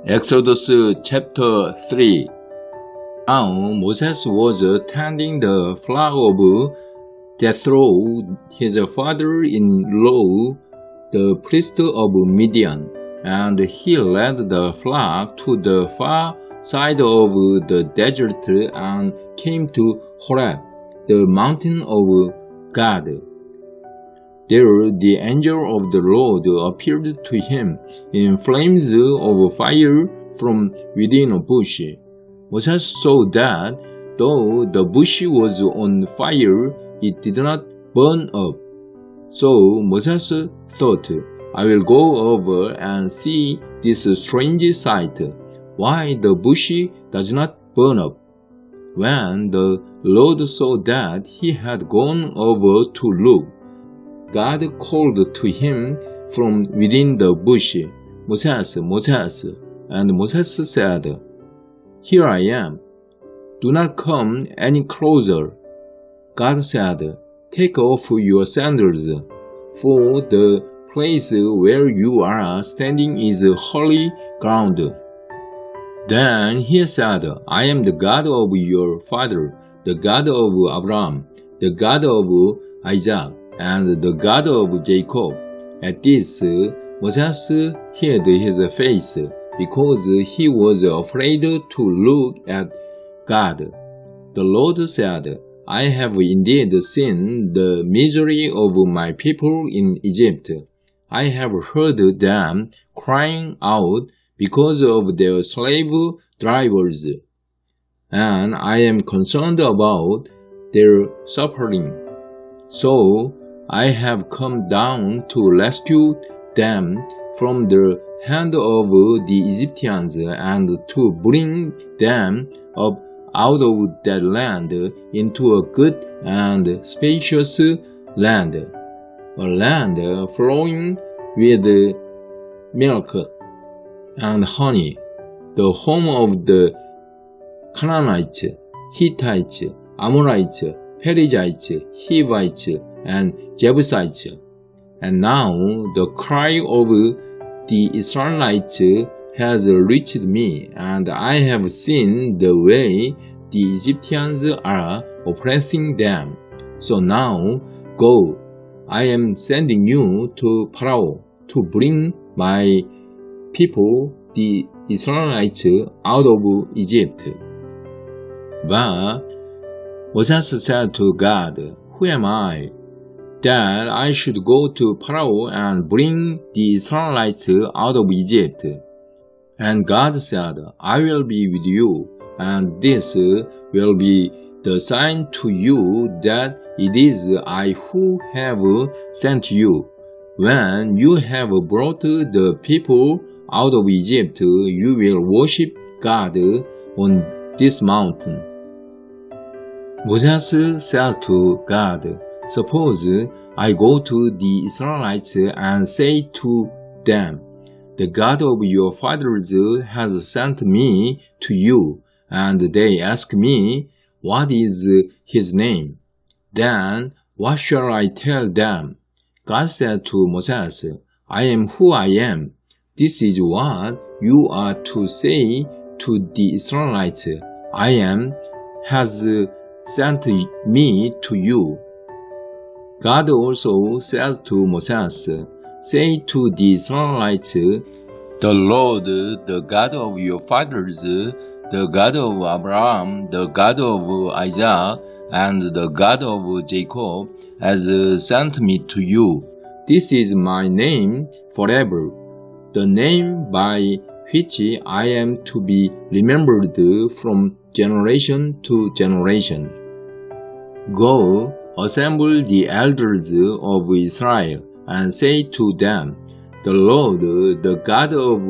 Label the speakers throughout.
Speaker 1: Exodus chapter 3. Now Moses was tending the flock of Jethro, his father-in-law, the priest of Midian, and he led the flock to the far side of the desert and came to Horeb, the mountain of God. There the angel of the Lord appeared to him in flames of fire from within a bush. Moses saw that, though the bush was on fire, it did not burn up. So Moses thought, I will go over and see this strange sight, why the bush does not burn up. When the Lord saw that he had gone over to look, God called to him from within the bush, Moses, Moses. And Moses said, Here I am. Do not come any closer. God said, Take off your sandals, for the place where you are standing is holy ground. Then he said, I am the God of your father, the God of Abraham, the God of Isaac, and the God of Jacob. At this, Moses hid his face, because he was afraid to look at God. The Lord said, I have indeed seen the misery of my people in Egypt. I have heard them crying out because of their slave drivers, and I am concerned about their suffering. So I have come down to rescue them from the hand of the Egyptians and to bring them up out of that land into a good and spacious land, a land flowing with milk and honey, the home of the Canaanites, Hittites, Amorites, Perizzites, Hivites, and Jebusites. And now the cry of the Israelites has reached me, and I have seen the way the Egyptians are oppressing them. So now go, I am sending you to Pharaoh to bring my people, the Israelites, out of Egypt. But Moses said to God, Who am I, that I should go to Pharaoh and bring the Israelites out of Egypt? And God said, I will be with you, and this will be the sign to you that it is I who have sent you. When you have brought the people out of Egypt, you will worship God on this mountain. Moses said to God, Suppose I go to the Israelites and say to them, The God of your fathers has sent me to you, and they ask me, What is his name? Then what shall I tell them? God said to Moses, I am who I am. This is what you are to say to the Israelites, I am has sent me to you. God also said to Moses, Say to the Israelites, The Lord, the God of your fathers, the God of Abraham, the God of Isaac, and the God of Jacob, has sent me to you. This is my name forever, the name by which I am to be remembered from generation to generation. Go, assemble the elders of Israel, and say to them, The Lord, the God of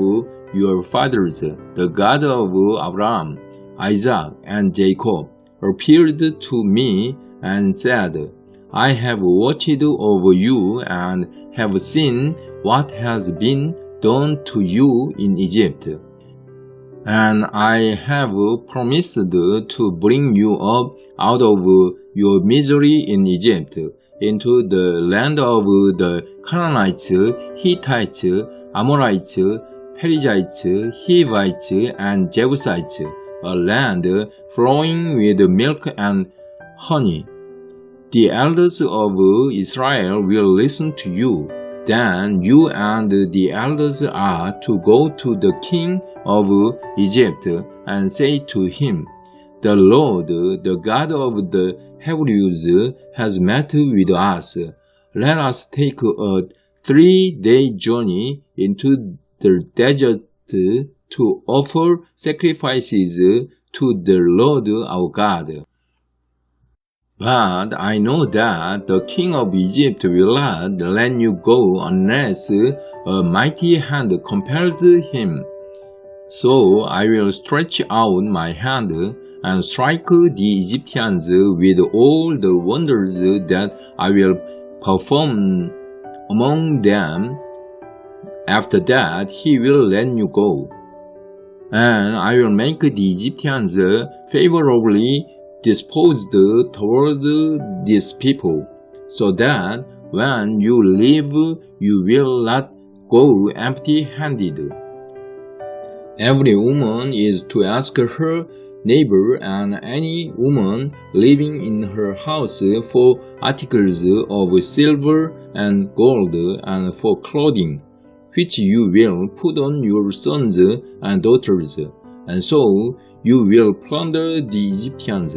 Speaker 1: your fathers, the God of Abraham, Isaac, and Jacob, appeared to me and said, I have watched over you and have seen what has been done to you in Egypt. And I have promised to bring you up out of your misery in Egypt, into the land of the Canaanites, Hittites, Amorites, Perizzites, Hivites, and Jebusites, a land flowing with milk and honey. The elders of Israel will listen to you. Then you and the elders are to go to the king of Egypt and say to him, The Lord, the God of the Hebrews, has met with us. Let us take a 3-day journey into the desert to offer sacrifices to the Lord our God. But I know that the king of Egypt will not let you go unless a mighty hand compels him. So I will stretch out my hand and strike the Egyptians with all the wonders that I will perform among them. After that, he will let you go. And I will make the Egyptians favorably disposed toward these people, so that when you leave, you will not go empty-handed. Every woman is to ask her neighbor and any woman living in her house for articles of silver and gold and for clothing, which you will put on your sons and daughters, and so you will plunder the Egyptians.